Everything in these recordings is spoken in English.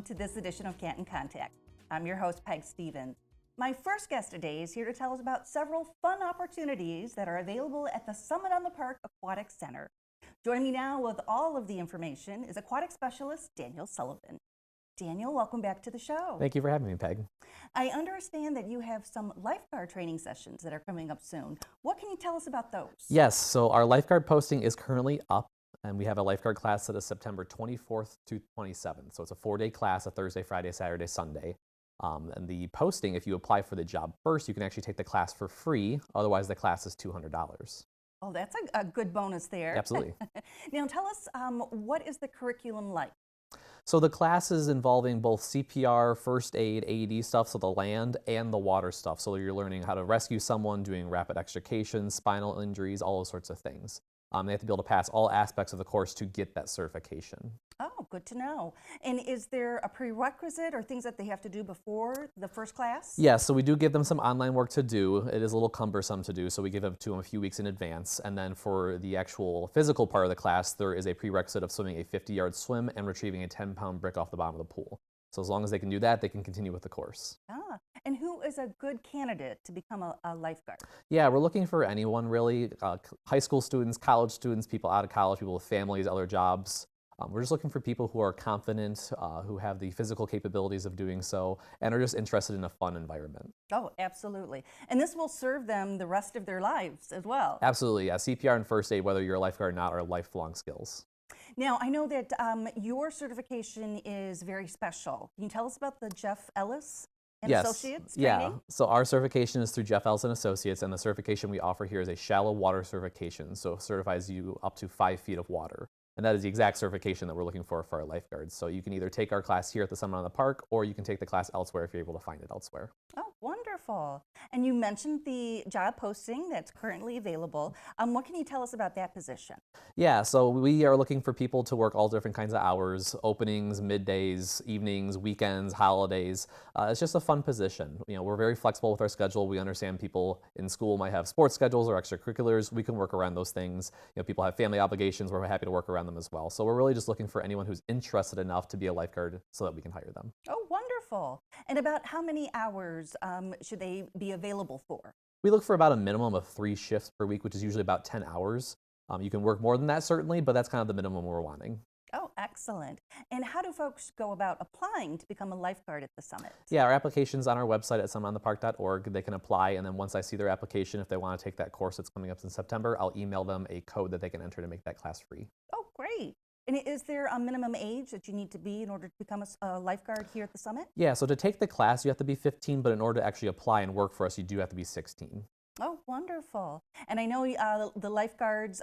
to this edition of Canton Contact. I'm your host, Peg Stevens. My first guest today is here to tell us about several fun opportunities that are available at the Summit on the Park Aquatic Center. Joining me now with all of the information is aquatic specialist Daniel Sullivan. Daniel, welcome back to the show. Thank you for having me, Peg. I understand that you have some lifeguard training sessions that are coming up soon. What can you tell us about those? Yes, so our lifeguard posting is currently up, and we have a lifeguard class that is September 24th to 27th. So it's a 4-day class, a Thursday, Friday, Saturday, Sunday. And the posting, if you apply for the job first, you can actually take the class for free. Otherwise, the class is $200. Oh, that's a good bonus there. Absolutely. Now tell us, what is the curriculum like? So the class is involving both CPR, first aid, AED stuff, so the land and the water stuff. So you're learning how to rescue someone, doing rapid extrication, spinal injuries, all those sorts of things. They have to be able to pass all aspects of the course to get that certification. Oh, good to know. And is there a prerequisite or things that they have to do before the first class? Yeah, so we do give them some online work to do. It is a little cumbersome to do, so we give it to them a few weeks in advance. And then for the actual physical part of the class, there is a prerequisite of swimming a 50-yard swim and retrieving a 10-pound brick off the bottom of the pool. So as long as they can do that, they can continue with the course. Ah, and who is a good candidate to become a lifeguard? Yeah, we're looking for anyone really, high school students, college students, people out of college, people with families, other jobs. We're just looking for people who are confident, who have the physical capabilities of doing so, and are just interested in a fun environment. Oh, absolutely. And this will serve them the rest of their lives as well. Absolutely, yeah. CPR and first aid, whether you're a lifeguard or not, are lifelong skills. Now, I know that your certification is very special. Can you tell us about the Jeff Ellis and Associates training? Yeah, so our certification is through Jeff Ellis and Associates, and the certification we offer here is a shallow water certification, so it certifies you up to 5 feet of water. And that is the exact certification that we're looking for our lifeguards. So you can either take our class here at the Summit on the Park, or you can take the class elsewhere if you're able to find it elsewhere. Oh, wonderful. And you mentioned the job posting that's currently available. What can you tell us about that position? Yeah, so we are looking for people to work all different kinds of hours, openings, middays, evenings, weekends, holidays. It's just a fun position. You know, we're very flexible with our schedule. We understand people in school might have sports schedules or extracurriculars. We can work around those things. You know, people have family obligations. We're happy to work around them as well. So we're really just looking for anyone who's interested enough to be a lifeguard so that we can hire them. Oh, wonderful. And about how many hours should they be available for? We look for about a minimum of 3 shifts per week, which is usually about 10 hours. You can work more than that, certainly, but that's kind of the minimum we're wanting. Oh, excellent. And how do folks go about applying to become a lifeguard at the Summit? Yeah, our application's on our website at summitonthepark.org. They can apply, and then once I see their application, if they want to take that course that's coming up in September, I'll email them a code that they can enter to make that class free. Oh, great. And is there a minimum age that you need to be in order to become a lifeguard here at the Summit? Yeah, so to take the class, you have to be 15, but in order to actually apply and work for us, you do have to be 16. Oh, wonderful. And I know the lifeguards,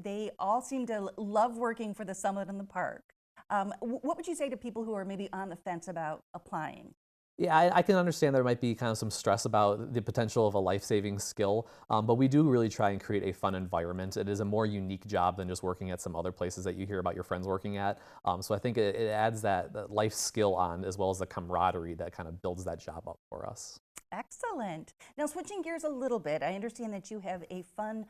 they all seem to love working for the Summit in the Park. What would you say to people who are maybe on the fence about applying? Yeah, I can understand there might be kind of some stress about the potential of a life-saving skill, but we do really try and create a fun environment. It is a more unique job than just working at some other places that you hear about your friends working at. So I think it adds that life skill on, as well as the camaraderie that kind of builds that job up for us. Excellent. Now, switching gears a little bit, I understand that you have a fun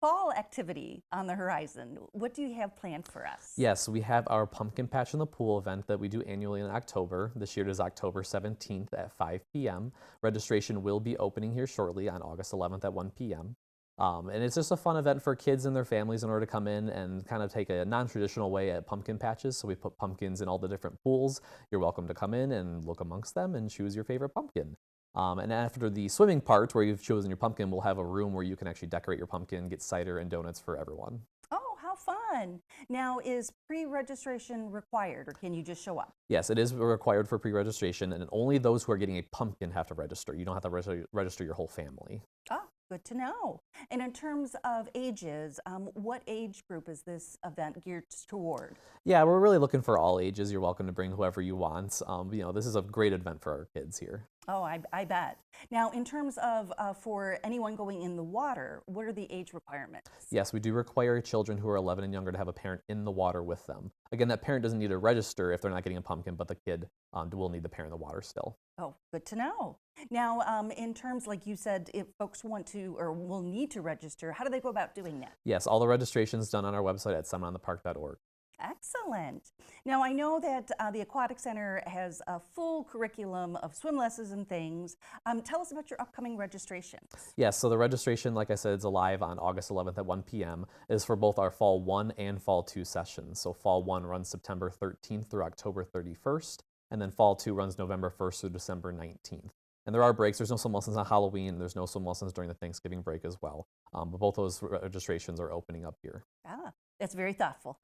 fall activity on the horizon. What do you have planned for us? Yes, we have our Pumpkin Patch in the Pool event that we do annually in October. This year it is October 17th at 5 p.m. Registration will be opening here shortly on August 11th at 1 p.m. And it's just a fun event for kids and their families in order to come in and kind of take a non-traditional way at pumpkin patches. So we put pumpkins in all the different pools. You're welcome to come in and look amongst them and choose your favorite pumpkin. And after the swimming part, where you've chosen your pumpkin, we'll have a room where you can actually decorate your pumpkin, get cider and donuts for everyone. Oh, how fun. Now, is pre-registration required, or can you just show up? Yes, it is required for pre-registration, and only those who are getting a pumpkin have to register. You don't have to register your whole family. Oh, good to know. And in terms of ages, what age group is this event geared toward? Yeah, we're really looking for all ages. You're welcome to bring whoever you want. You know, this is a great event for our kids here. Oh, I bet. Now, in terms of for anyone going in the water, what are the age requirements? Yes, we do require children who are 11 and younger to have a parent in the water with them. Again, that parent doesn't need to register if they're not getting a pumpkin, but the kid will need the parent in the water still. Oh, good to know. Now, in terms, like you said, if folks want to or will need to register, how do they go about doing that? Yes, all the registration's done on our website at summitonthepark.org. Excellent. Now, I know that the Aquatic Center has a full curriculum of swim lessons and things. Tell us about your upcoming registrations. Yes, so the registration, like I said, is live on August 11th at 1 p.m. It is for both our Fall 1 and Fall 2 sessions. So Fall 1 runs September 13th through October 31st, and then Fall 2 runs November 1st through December 19th. And there are breaks. There's no swim lessons on Halloween. There's no swim lessons during the Thanksgiving break as well. But both those registrations are opening up here. Ah, that's very thoughtful.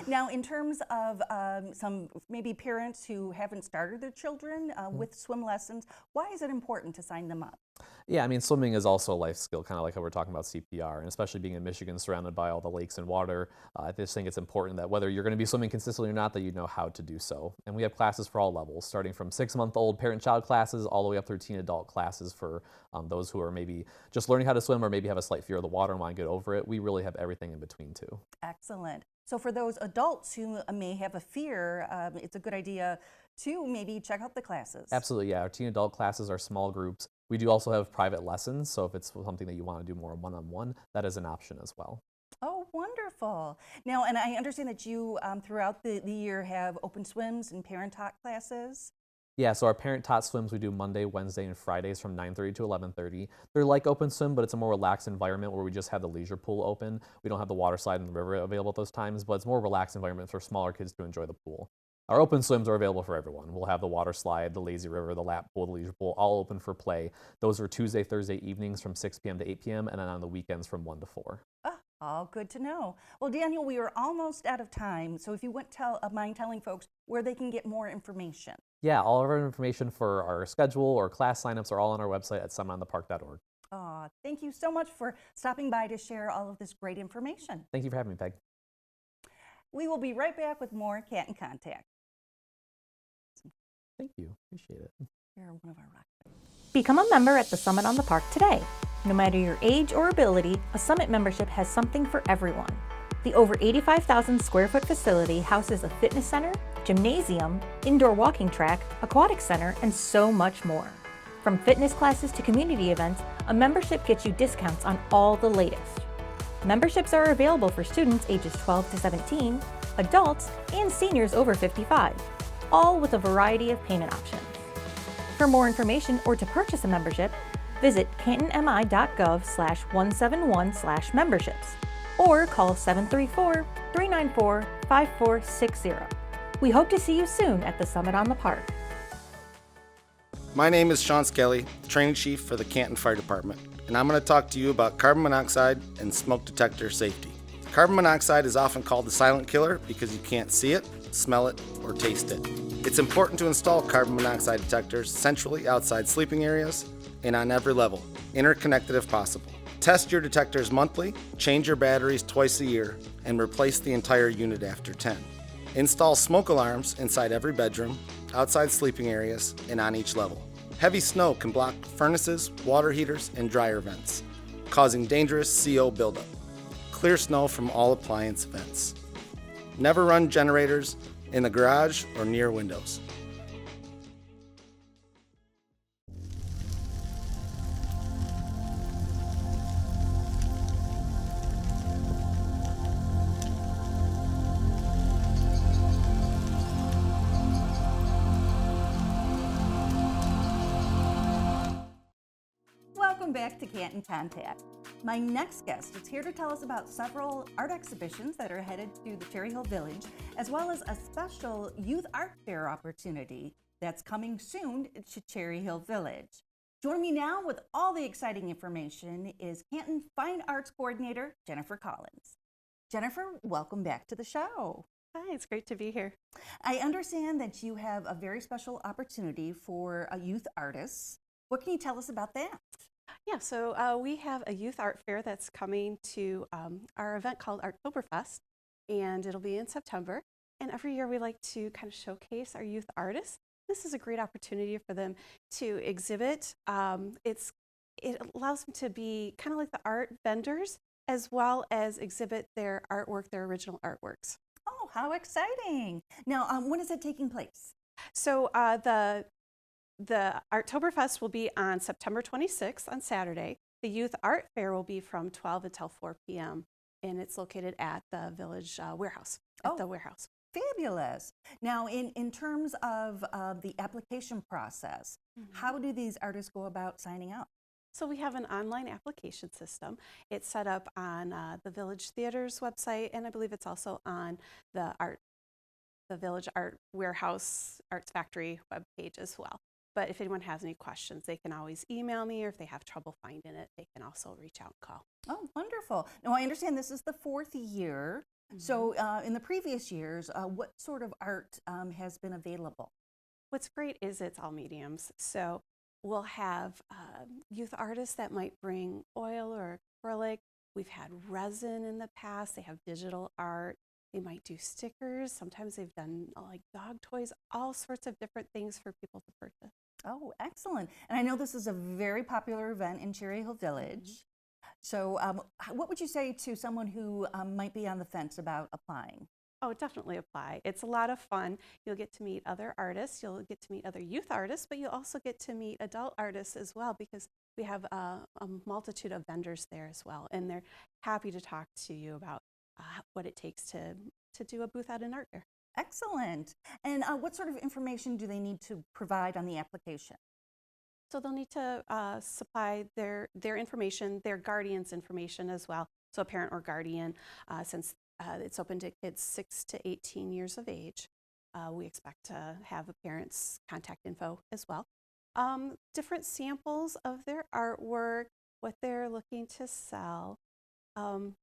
Now, in terms of some maybe parents who haven't started their children with swim lessons, why is it important to sign them up? Yeah, I mean, swimming is also a life skill, kind of like how we're talking about CPR, and especially being in Michigan surrounded by all the lakes and water, I just think it's important that whether you're going to be swimming consistently or not, that you know how to do so. And we have classes for all levels, starting from 6-month-old parent-child classes all the way up through teen adult classes for those who are maybe just learning how to swim or maybe have a slight fear of the water and want to get over it. We really have everything in between too. Excellent. So for those adults who may have a fear, it's a good idea to maybe check out the classes. Absolutely, yeah. Our teen adult classes are small groups. We do also have private lessons, so if it's something that you want to do more one-on-one, that is an option as well. Oh, wonderful. Now, and I understand that you, throughout the year, have open swims and parent-taught classes. Yeah, so our parent-taught swims we do Monday, Wednesday, and Fridays from 9:30 to 11:30. They're like open swim, but it's a more relaxed environment where we just have the leisure pool open. We don't have the water slide and the river available at those times, but it's more relaxed environment for smaller kids to enjoy the pool. Our open swims are available for everyone. We'll have the water slide, the lazy river, the lap pool, the leisure pool, all open for play. Those are Tuesday, Thursday evenings from 6 p.m. to 8 p.m. and then on the weekends from 1 to 4. Ah, all good to know. Well, Daniel, we are almost out of time, so if you wouldn't mind telling folks where they can get more information. Yeah, all of our information for our schedule or class signups are all on our website at summitonthepark.org. Aw, thank you so much for stopping by to share all of this great information. Thank you for having me, Peg. We will be right back with more Canton Contact. Thank you. Appreciate it. You're one of our rock stars. Become a member at the Summit on the Park today. No matter your age or ability, a Summit membership has something for everyone. The over 85,000 square foot facility houses a fitness center, gymnasium, indoor walking track, aquatic center, and so much more. From fitness classes to community events, a membership gets you discounts on all the latest. Memberships are available for students ages 12 to 17, adults, and seniors over 55, all with a variety of payment options. For more information or to purchase a membership, visit cantonmi.gov/171/memberships or call 734-394-5460. We hope to see you soon at the Summit on the Park. My name is Sean Skelly, Training Chief for the Canton Fire Department, and I'm going to talk to you about carbon monoxide and smoke detector safety. Carbon monoxide is often called the silent killer because you can't see it, smell it, or taste it. It's important to install carbon monoxide detectors centrally outside sleeping areas and on every level, interconnected if possible. Test your detectors monthly, change your batteries twice a year, and replace the entire unit after 10. Install smoke alarms inside every bedroom, outside sleeping areas, and on each level. Heavy snow can block furnaces, water heaters, and dryer vents, causing dangerous CO buildup. Clear snow from all appliance vents. Never run generators in the garage or near windows. Welcome back to Canton Contact. My next guest is here to tell us about several art exhibitions that are headed to the Cherry Hill Village, as well as a special youth art fair opportunity that's coming soon to Cherry Hill Village. Joining me now with all the exciting information is Canton Fine Arts Coordinator Jennifer Collins. Jennifer, welcome back to the show. Hi, it's great to be here. I understand that you have a very special opportunity for youth artists. What can you tell us about that? Yeah, so we have a youth art fair that's coming to our event called Arttoberfest, and it'll be in September. And every year we like to kind of showcase our youth artists. This is a great opportunity for them to exhibit. It allows them to be kind of like the art vendors, as well as exhibit their artwork, their original artworks. Oh, how exciting. Now, when is it taking place? So the Arttoberfest will be on September 26th on Saturday. The Youth Art Fair will be from 12 until 4 p.m. and it's located at the Village Warehouse. Oh. At the warehouse. Fabulous. Now, in terms of the application process, how do these artists go about signing up? So we have an online application system. It's set up on the Village Theater's website, and I believe it's also on the Village Art Warehouse Arts Factory webpage as well. But if anyone has any questions, they can always email me, or if they have trouble finding it, they can also reach out and call. Oh, wonderful. Now, I understand this is the 4th year. So in the previous years, what sort of art has been available? What's great is it's all mediums. So we'll have youth artists that might bring oil or acrylic. We've had resin in the past. They have digital art. They might do stickers. Sometimes they've done like dog toys, all sorts of different things for people to purchase. Oh, excellent. And I know this is a very popular event in Cherry Hill Village. So what would you say to someone who might be on the fence about applying? Oh, definitely apply. It's a lot of fun. You'll get to meet other artists. You'll get to meet other youth artists, but you'll also get to meet adult artists as well, because we have a multitude of vendors there as well. And they're happy to talk to you about what it takes to do a booth at an art fair. Excellent. And what sort of information do they need to provide on the application? So they'll need to supply their information, their guardian's information as well. So a parent or guardian, since it's open to kids 6 to 18 years of age, we expect to have a parent's contact info as well. Different samples of their artwork, what they're looking to sell, and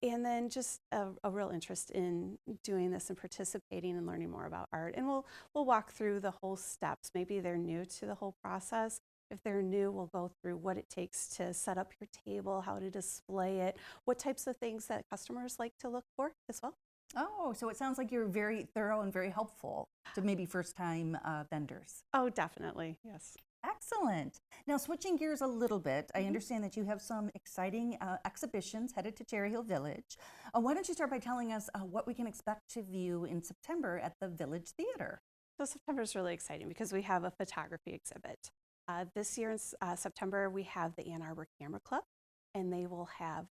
then just a real interest in doing this and participating and learning more about art. And we'll walk through the whole steps. Maybe they're new to the whole process. If they're new, we'll go through what it takes to set up your table, how to display it, what types of things that customers like to look for as well. Oh, so it sounds like you're very thorough and very helpful to maybe first-time vendors. Oh, definitely, yes. Excellent. Now, switching gears a little bit, I understand that you have some exciting exhibitions headed to Cherry Hill Village. Why don't you start by telling us what we can expect to view in September at the Village Theater? So September is really exciting because we have a photography exhibit. This year in September, we have the Ann Arbor Camera Club, and they will have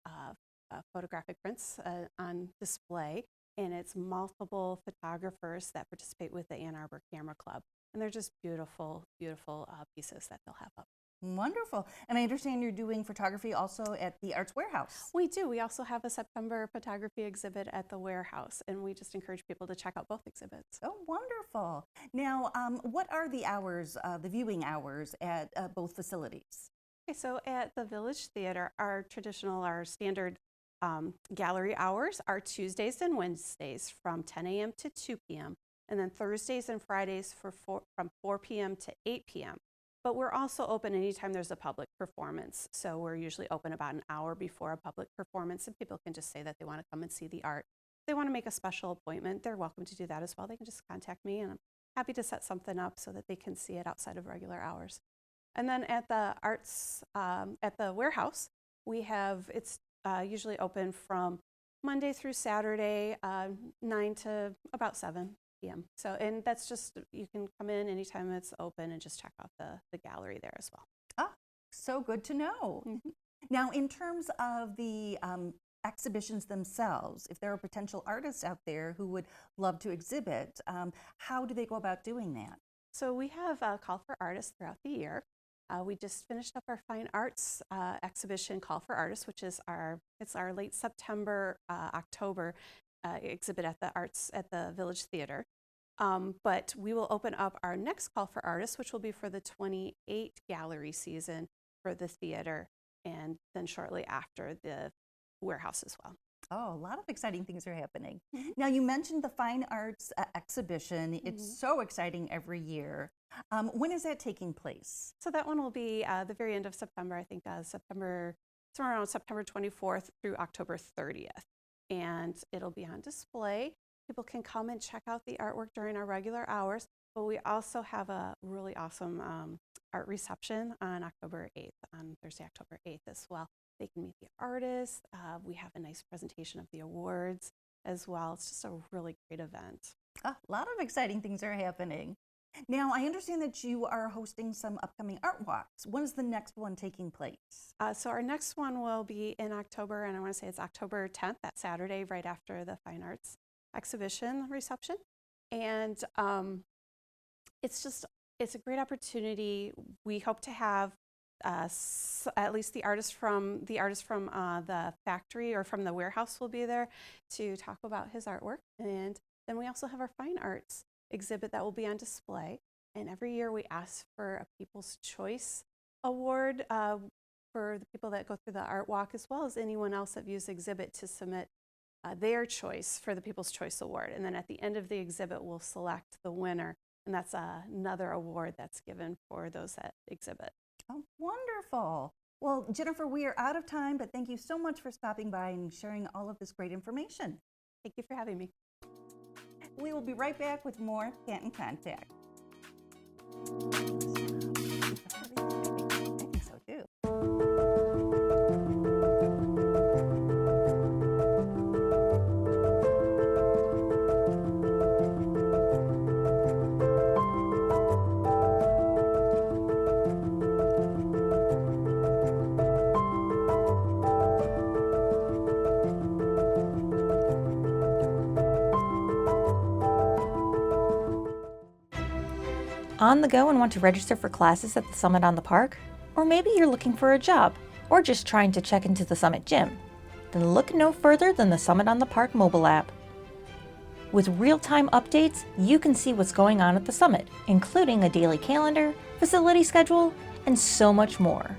photographic prints on display, and it's multiple photographers that participate with the Ann Arbor Camera Club. And they're just beautiful, beautiful pieces that they'll have up. Wonderful. And I understand you're doing photography also at the Arts Warehouse. We do. We also have a September photography exhibit at the warehouse, and we just encourage people to check out both exhibits. Oh, wonderful. Now, what are the hours, the viewing hours at both facilities? Okay, so at the Village Theater, our standard gallery hours are Tuesdays and Wednesdays from 10 a.m. to 2 p.m. and then Thursdays and Fridays from 4 p.m. to 8 p.m. But we're also open anytime there's a public performance. So we're usually open about an hour before a public performance, and people can just say that they want to come and see the art. If they want to make a special appointment, they're welcome to do that as well. They can just contact me, and I'm happy to set something up so that they can see it outside of regular hours. And then at the at the warehouse, it's usually open from Monday through Saturday, 9 to about 7 p.m. So, and that's just, you can come in anytime it's open and just check out the gallery there as well. Ah, so good to know. Now, in terms of the exhibitions themselves, if there are potential artists out there who would love to exhibit, how do they go about doing that? So we have a call for artists throughout the year. We just finished up our fine arts exhibition, Call for Artists, which is our late September, October exhibit at the Village Theater. But we will open up our next Call for Artists, which will be for the 28 gallery season for the theater, and then shortly after the warehouse as well. Oh, a lot of exciting things are happening. Now, you mentioned the fine arts exhibition. It's so exciting every year. When is that taking place? So that one will be the very end of September, I think somewhere around September 24th through October 30th. And it'll be on display. People can come and check out the artwork during our regular hours, but we also have a really awesome art reception on Thursday, October 8th as well. They can meet the artists. We have a nice presentation of the awards as well. It's just a really great event. A lot of exciting things are happening. Now, I understand that you are hosting some upcoming art walks. When is the next one taking place? So our next one will be in October, and I want to say it's October 10th, that Saturday, right after the Fine Arts exhibition reception. And it's a great opportunity. We hope to have at least the artist from the factory or from the warehouse will be there to talk about his artwork. And then we also have our fine arts exhibit that will be on display. And every year we ask for a People's Choice Award for the people that go through the art walk, as well as anyone else that views the exhibit, to submit their choice for the People's Choice Award. And then at the end of the exhibit, we'll select the winner. And that's another award that's given for those that exhibit. Oh, wonderful. Well, Jennifer, we are out of time, but thank you so much for stopping by and sharing all of this great information. Thank you for having me. We will be right back with more Canton Contact. I think so too. On the go and want to register for classes at the Summit on the Park? Or maybe you're looking for a job, or just trying to check into the Summit gym? Then look no further than the Summit on the Park mobile app. With real-time updates, you can see what's going on at the Summit, including a daily calendar, facility schedule, and so much more.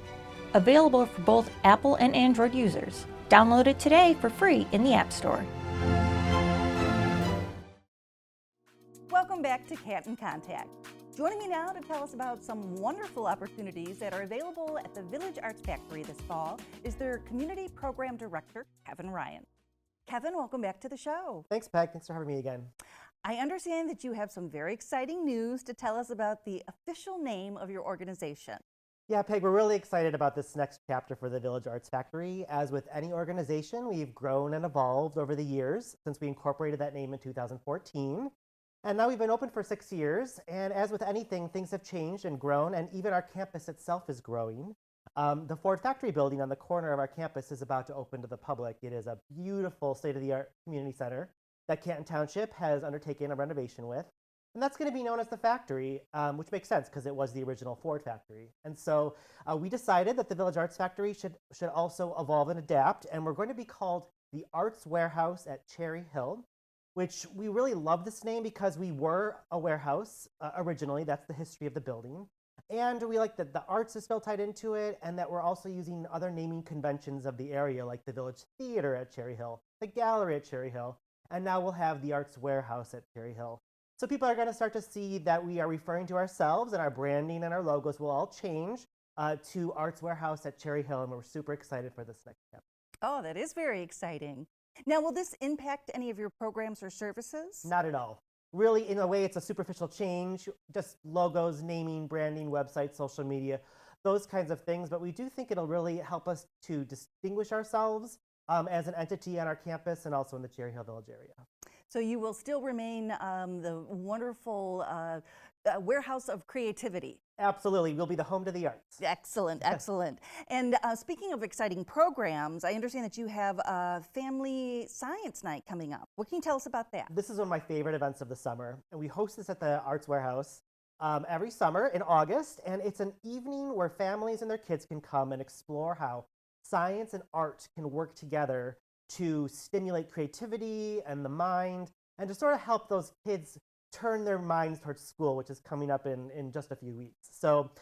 Available for both Apple and Android users. Download it today for free in the App Store. Welcome back to Canton Contact. Joining me now to tell us about some wonderful opportunities that are available at the Village Arts Factory this fall is their Community Program Director, Kevin Ryan. Kevin, welcome back to the show. Thanks, Peg. Thanks for having me again. I understand that you have some very exciting news to tell us about the official name of your organization. Yeah, Peg, we're really excited about this next chapter for the Village Arts Factory. As with any organization, we've grown and evolved over the years since we incorporated that name in 2014. And now we've been open for 6 years, and as with anything, things have changed and grown, and even our campus itself is growing. The Ford Factory building on the corner of our campus is about to open to the public. It is a beautiful state-of-the-art community center that Canton Township has undertaken a renovation with. And that's going to be known as the factory, which makes sense because it was the original Ford Factory. And so we decided that the Village Arts Factory should also evolve and adapt, and we're going to be called the Arts Warehouse at Cherry Hill, which we really love this name because we were a warehouse originally. That's the history of the building. And we like that the arts is still tied into it, and that we're also using other naming conventions of the area, like the Village Theater at Cherry Hill, the Gallery at Cherry Hill, and now we'll have the Arts Warehouse at Cherry Hill. So people are going to start to see that we are referring to ourselves, and our branding and our logos will all change to Arts Warehouse at Cherry Hill, and we're super excited for this next step. Oh, that is very exciting. Now, will this impact any of your programs or services? Not at all. Really, in a way, it's a superficial change, just logos, naming, branding, websites, social media, those kinds of things. But we do think it'll really help us to distinguish ourselves as an entity on our campus and also in the Cherry Hill Village area. So you will still remain the wonderful warehouse of creativity. Absolutely. We'll be the home to the arts. Excellent, excellent. And speaking of exciting programs, I understand that you have a family science night coming up. What can you tell us about that? This is one of my favorite events of the summer, and we host this at the Arts Warehouse every summer in August, and it's an evening where families and their kids can come and explore how science and art can work together to stimulate creativity and the mind, and to sort of help those kids turn their minds towards school, which is coming up in just a few weeks. So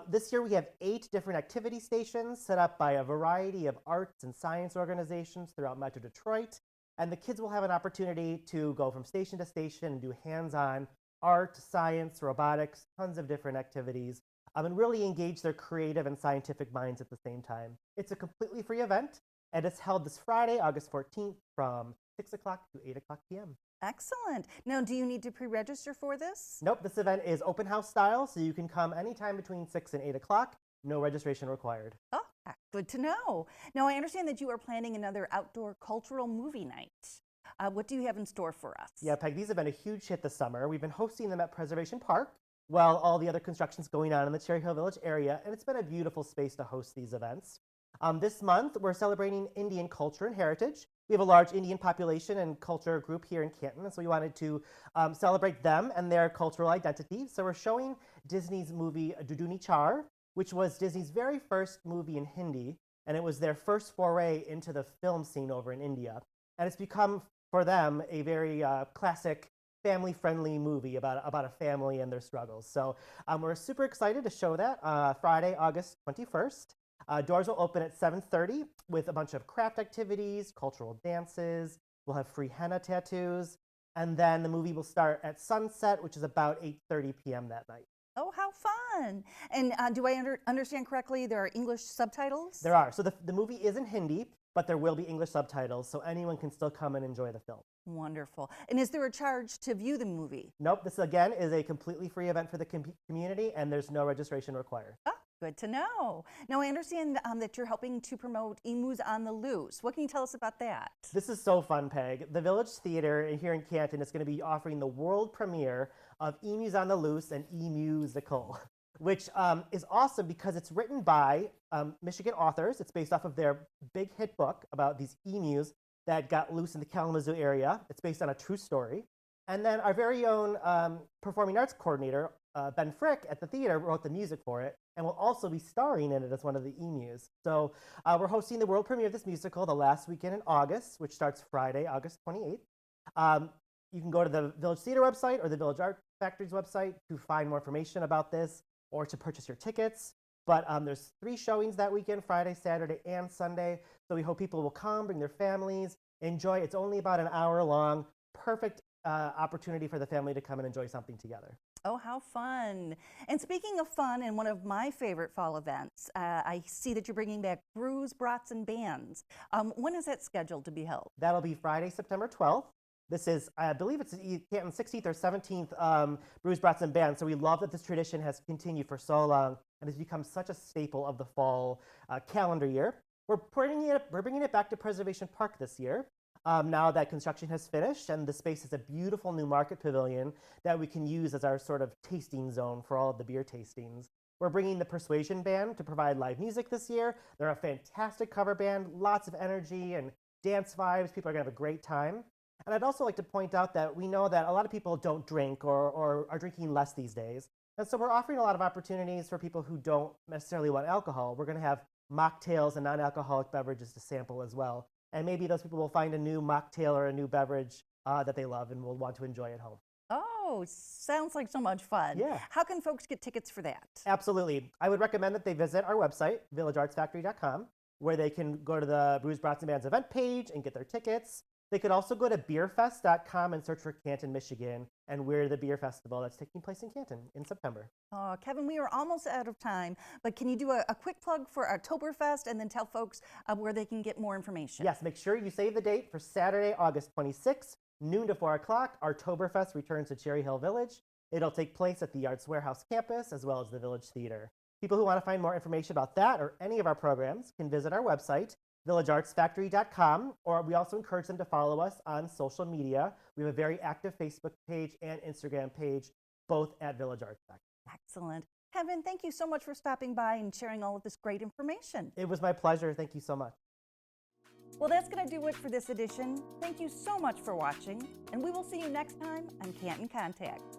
this year we have 8 different activity stations set up by a variety of arts and science organizations throughout Metro Detroit. And the kids will have an opportunity to go from station to station and do hands-on art, science, robotics, tons of different activities, and really engage their creative and scientific minds at the same time. It's a completely free event, and it's held this Friday, August 14th from 6 o'clock to 8 o'clock p.m. Excellent. Now, do you need to pre-register for this? Nope, this event is open house style, so you can come anytime between 6 and 8 o'clock. No registration required. Oh, good to know. Now, I understand that you are planning another outdoor cultural movie night. What do you have in store for us? Yeah, Peg, these have been a huge hit this summer. We've been hosting them at Preservation Park, while all the other construction's going on in the Cherry Hill Village area, and it's been a beautiful space to host these events. This month, we're celebrating Indian culture and heritage. We have a large Indian population and culture group here in Canton, and so we wanted to celebrate them and their cultural identity. So we're showing Disney's movie Duduni Char, which was Disney's very first movie in Hindi, and it was their first foray into the film scene over in India. And it's become, for them, a very classic, family-friendly movie about a family and their struggles. So we're super excited to show that Friday, August 21st. Doors will open at 7:30 with a bunch of craft activities, cultural dances. We'll have free henna tattoos. And then the movie will start at sunset, which is about 8:30 p.m. that night. Oh, how fun. And do I understand correctly, there are English subtitles? There are. So the movie is in Hindi, but there will be English subtitles, so anyone can still come and enjoy the film. Wonderful. And is there a charge to view the movie? Nope, this again is a completely free event for the community, and there's no registration required. Ah, good to know. Now, I understand that you're helping to promote Emus on the Loose. What can you tell us about that? This is so fun, Peg. The Village Theater here in Canton is going to be offering the world premiere of Emus on the Loose, an E-musical, which is awesome because it's written by Michigan authors. It's based off of their big hit book about these emus that got loose in the Kalamazoo area. It's based on a true story. And then our very own performing arts coordinator, Ben Frick, at the theater wrote the music for it and will also be starring in it as one of the emus. So we're hosting the world premiere of this musical the last weekend in August, which starts Friday, August 28th. You can go to the Village Theater website or the Village Art Factory's website to find more information about this or to purchase your tickets. But there's 3 showings that weekend, Friday, Saturday, and Sunday. So we hope people will come, bring their families, enjoy. It's only about an hour long. Perfect opportunity for the family to come and enjoy something together. Oh, how fun. And speaking of fun, and one of my favorite fall events, I see that you're bringing back brews, brats, and bands. When is that scheduled to be held? That'll be Friday, September 12th. This is, I believe it's Canton's 16th or 17th Brews, Brats, and Bands. So we love that this tradition has continued for so long and has become such a staple of the fall calendar year. We're bringing it back to Preservation Park this year. Now that construction has finished, and the space is a beautiful new market pavilion that we can use as our sort of tasting zone for all of the beer tastings. We're bringing the Persuasion Band to provide live music this year. They're a fantastic cover band, lots of energy and dance vibes. People are going to have a great time. And I'd also like to point out that we know that a lot of people don't drink or are drinking less these days. And so we're offering a lot of opportunities for people who don't necessarily want alcohol. We're going to have mocktails and non-alcoholic beverages to sample as well. And maybe those people will find a new mocktail or a new beverage that they love and will want to enjoy at home. Oh, sounds like so much fun. Yeah. How can folks get tickets for that? Absolutely. I would recommend that they visit our website, villageartsfactory.com, where they can go to the Brews, Brats, and Bands event page and get their tickets. They could also go to beerfest.com and search for Canton, Michigan, and we're the beer festival that's taking place in Canton in September. Oh, Kevin, we are almost out of time, but can you do a quick plug for Oktoberfest and then tell folks where they can get more information? Yes, make sure you save the date for Saturday, August 26th, noon to 4 o'clock. Oktoberfest returns to Cherry Hill Village. It'll take place at the Arts Warehouse campus as well as the Village Theater. People who want to find more information about that or any of our programs can visit our website, villageartsfactory.com, or we also encourage them to follow us on social media. We have a very active Facebook page and Instagram page, both at Village Arts Factory. Excellent. Kevin, thank you so much for stopping by and sharing all of this great information. It was my pleasure. Thank you so much. Well, that's going to do it for this edition. Thank you so much for watching, and we will see you next time on Canton Contact.